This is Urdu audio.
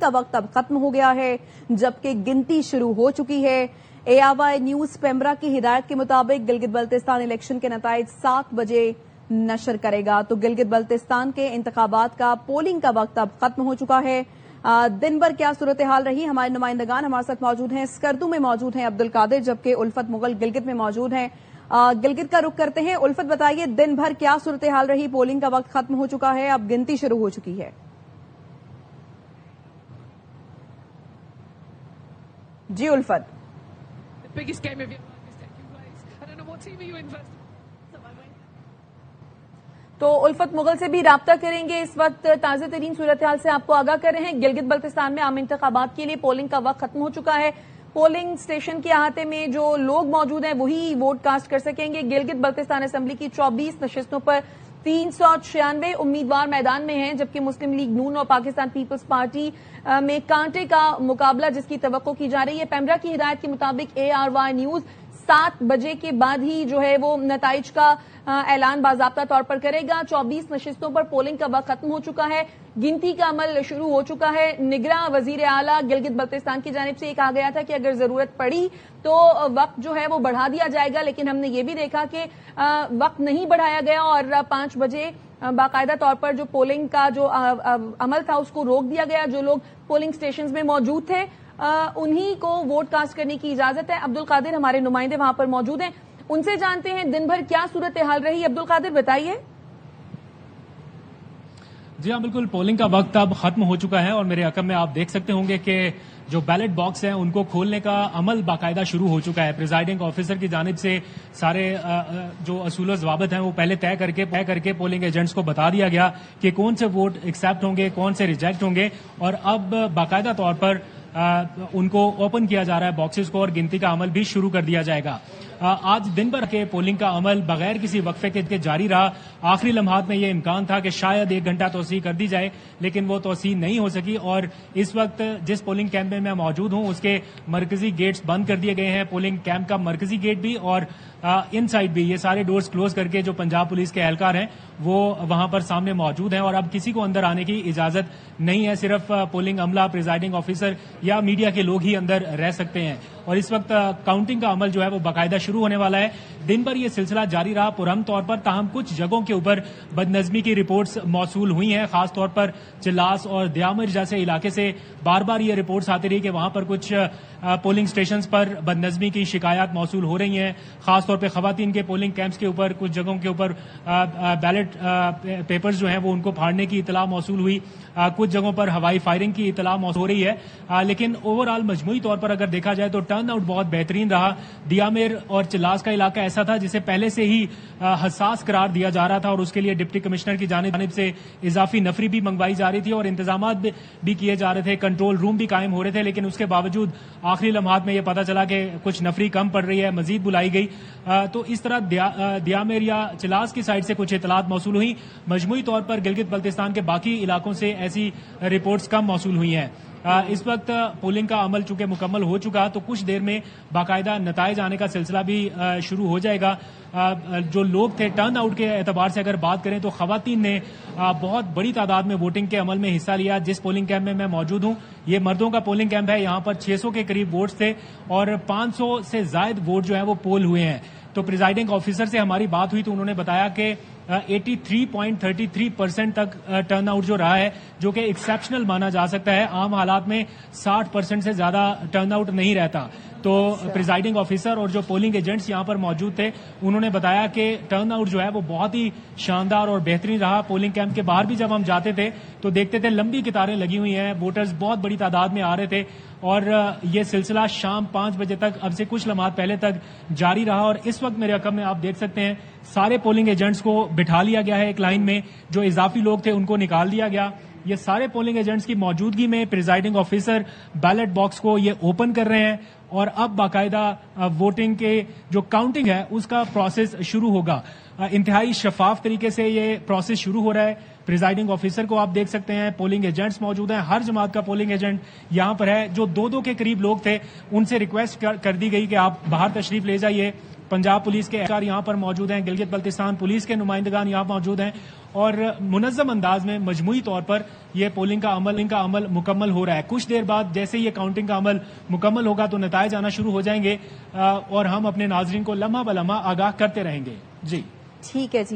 کا وقت اب ختم ہو گیا ہے جبکہ گنتی شروع ہو چکی ہے۔ ARY نیوز پیمرا کی ہدایت کے مطابق گلگت بلتستان الیکشن کے نتائج 7 بجے نشر کرے گا، تو گلگت بلتستان کے انتخابات کا پولنگ کا وقت اب ختم ہو چکا ہے۔ دن بھر کیا صورتحال رہی، ہمارے نمائندگان ہمارے ساتھ موجود ہیں۔ اسکردو میں موجود ہیں عبدالقادر، جبکہ الفت مغل گلگت میں موجود ہیں۔ گلگت کا رخ کرتے ہیں۔ الفت بتائیے دن بھر کیا صورتحال رہی، پولنگ کا وقت ختم ہو چکا ہے، اب گنتی شروع ہو چکی ہے۔ جی الفت، تو الفت مغل سے بھی رابطہ کریں گے، اس وقت تازہ ترین صورتحال سے آپ کو آگاہ کر رہے ہیں۔ گلگت بلتستان میں عام انتخابات کے لیے پولنگ کا وقت ختم ہو چکا ہے۔ پولنگ سٹیشن کے احاطے میں جو لوگ موجود ہیں وہی ووٹ کاسٹ کر سکیں گے۔ گلگت بلتستان اسمبلی کی 24 نشستوں پر 396 امیدوار میدان میں ہیں، جبکہ مسلم لیگ نون اور پاکستان پیپلز پارٹی میں کانٹے کا مقابلہ جس کی توقع کی جا رہی ہے۔ پیمرا کی ہدایت کے مطابق ARY نیوز 7 بجے کے بعد ہی جو ہے وہ نتائج کا اعلان باضابطہ طور پر کرے گا۔ 24 نشستوں پر پولنگ کا وقت ختم ہو چکا ہے، گنتی کا عمل شروع ہو چکا ہے۔ نگراں وزیر اعلیٰ گلگت بلتستان کی جانب سے یہ کہا گیا تھا کہ اگر ضرورت پڑی تو وقت جو ہے وہ بڑھا دیا جائے گا، لیکن ہم نے یہ بھی دیکھا کہ وقت نہیں بڑھایا گیا اور 5 بجے باقاعدہ طور پر جو پولنگ کا جو عمل تھا اس کو روک دیا گیا۔ جو لوگ پولنگ سٹیشنز میں موجود تھے انہی کو ووٹ کاسٹ کرنے کی اجازت ہے۔ عبدالقادر ہمارے نمائندے وہاں پر موجود ہیں، ان سے جانتے ہیں دن بھر کیا صورتحال رہی۔ عبدالقادر بتائیے۔ جی ہاں بالکل، پولنگ کا وقت اب ختم ہو چکا ہے اور میرے عقب میں آپ دیکھ سکتے ہوں گے کہ جو بیلٹ باکس ہیں ان کو کھولنے کا عمل باقاعدہ شروع ہو چکا ہے۔ پریزائڈنگ آفیسر کی جانب سے سارے جو اصول و ضوابط ہیں وہ پہلے طے کر کے پولنگ ایجنٹس کو بتا دیا گیا کہ کون سے ووٹ ایکسیپٹ ہوں گے، کون سے ریجیکٹ ہوں گے، اور اب باقاعدہ طور پر ان کو اوپن کیا جا رہا ہے باکسز کو، اور گنتی کا عمل بھی شروع کر دیا جائے گا۔ آج دن بھر کے پولنگ کا عمل بغیر کسی وقفے کے جاری رہا۔ آخری لمحات میں یہ امکان تھا کہ شاید 1 گھنٹہ توسیع کر دی جائے، لیکن وہ توسیع نہیں ہو سکی، اور اس وقت جس پولنگ کیمپ میں موجود ہوں اس کے مرکزی گیٹس بند کر دیے گئے ہیں۔ پولنگ کیمپ کا مرکزی گیٹ بھی اور ان سائڈ بھی، یہ سارے ڈورز کلوز کر کے جو پنجاب پولیس کے اہلکار ہیں وہ وہاں پر سامنے موجود ہیں، اور اب کسی کو اندر آنے کی اجازت نہیں ہے۔ صرف پولنگ عملہ، پریزائڈنگ آفیسر یا میڈیا کے لوگ ہی اندر رہ سکتے ہیں، اور اس وقت کاؤنٹنگ کا عمل جو ہے وہ باقاعدہ شروع ہونے والا ہے۔ دن بھر یہ سلسلہ جاری رہا پرامن طور پر، تاہم کچھ جگہوں کے اوپر بدنظمی کی رپورٹس موصول ہوئی ہیں، خاص طور پر چلاس اور دیامر جیسے علاقے سے بار بار یہ رپورٹس آتی رہی کہ وہاں پر کچھ پولنگ سٹیشنز پر بدنظمی کی شکایات موصول ہو رہی ہیں، خاص طور پہ خواتین کے پولنگ کیمپس کے اوپر کچھ جگہوں کے اوپر بیلٹ پیپرز جو ہیں وہ ان کو پھاڑنے کی اطلاع موصول ہوئی، کچھ جگہوں پر ہوائی فائرنگ کی اطلاع موصول ہو رہی ہے، لیکن اوور آل مجموعی طور پر اگر دیکھا جائے تو ٹرن آؤٹ بہت بہترین رہا۔ دیامر اور چلاس کا علاقہ ایسا تھا جسے پہلے سے ہی حساس قرار دیا جا رہا تھا، اور اس کے لیے ڈپٹی کمشنر کی جانب سے اضافی نفری بھی منگوائی جا رہی تھی اور انتظامات بھی کیے جا رہے تھے، کنٹرول روم بھی قائم ہو رہے تھے، لیکن اس کے باوجود آخری لمحات میں یہ پتا چلا کہ کچھ نفری کم پڑ رہی ہے، مزید بلائی گئی، تو اس طرح دیامر یا چلاس کی سائڈ سے کچھ اطلاعات موصول ہوئی۔ مجموعی طور پر گلگت بلتستان کے باقی علاقوں سے ایسی رپورٹس کم موصول ہوئی ہیں۔ اس وقت پولنگ کا عمل چونکہ مکمل ہو چکا تو کچھ دیر میں باقاعدہ نتائج آنے کا سلسلہ بھی شروع ہو جائے گا۔ جو لوگ تھے ٹرن آؤٹ کے اعتبار سے اگر بات کریں تو خواتین نے بہت بڑی تعداد میں ووٹنگ کے عمل میں حصہ لیا۔ جس پولنگ کیمپ میں موجود ہوں یہ مردوں کا پولنگ کیمپ ہے، یہاں پر 600 کے قریب ووٹس تھے اور 500 سے زائد ووٹ جو ہیں وہ پول ہوئے ہیں۔ تو پریزائڈنگ آفیسر سے ہماری بات ہوئی تو انہوں نے بتایا کہ 83.33% تک ٹرن آؤٹ جو رہا ہے، جو کہ ایکسیپشنل مانا جا سکتا ہے۔ عام حالات میں 60% سے زیادہ ٹرن آؤٹ نہیں رہتا۔ تو پریزائڈنگ آفیسر اور جو پولنگ ایجنٹس یہاں پر موجود تھے انہوں نے بتایا کہ ٹرن آؤٹ جو ہے وہ بہت ہی شاندار اور بہترین رہا۔ پولنگ کیمپ کے باہر بھی جب ہم جاتے تھے تو دیکھتے تھے لمبی قطاریں لگی ہوئی ہیں، ووٹرز بہت بڑی تعداد میں آ رہے تھے، اور یہ سلسلہ شام 5 بجے تک، اب سے کچھ لمحات پہلے تک جاری رہا۔ اور اس وقت میرے رقم میں آپ دیکھ سکتے ہیں سارے پولنگ ایجنٹس کو بٹھا لیا گیا ہے ایک لائن میں، جو اضافی لوگ تھے ان کو نکال دیا گیا۔ یہ سارے پولنگ ایجنٹس کی موجودگی میں پریزائڈنگ آفیسر بیلٹ باکس کو یہ اوپن کر رہے ہیں، اور اب باقاعدہ ووٹنگ کے جو کاؤنٹنگ ہے اس کا پروسیس شروع ہوگا۔ انتہائی شفاف طریقے سے یہ پروسیس شروع ہو رہا ہے۔ پریزائڈنگ آفیسر کو آپ دیکھ سکتے ہیں، پولنگ ایجنٹس موجود ہیں، ہر جماعت کا پولنگ ایجنٹ یہاں پر ہے۔ جو 2 کے قریب لوگ تھے ان سے ریکویسٹ کر دی گئی کہ آپ باہر تشریف لے جائیے۔ پنجاب پولیس کے اہلکار یہاں پر موجود ہیں، گلگت بلتستان پولیس کے نمائندگان یہاں موجود ہیں، اور منظم انداز میں مجموعی طور پر یہ پولنگ کا عمل مکمل ہو رہا ہے. کچھ دیر بعد جیسے یہ کاؤنٹنگ کا عمل مکمل ہوگا تو نتائج آنا شروع ہو جائیں گے اور ہم اپنے ناظرین کو لمحہ بلمحہ آگاہ کرتے رہیں گے. جی ٹھیک ہے جی.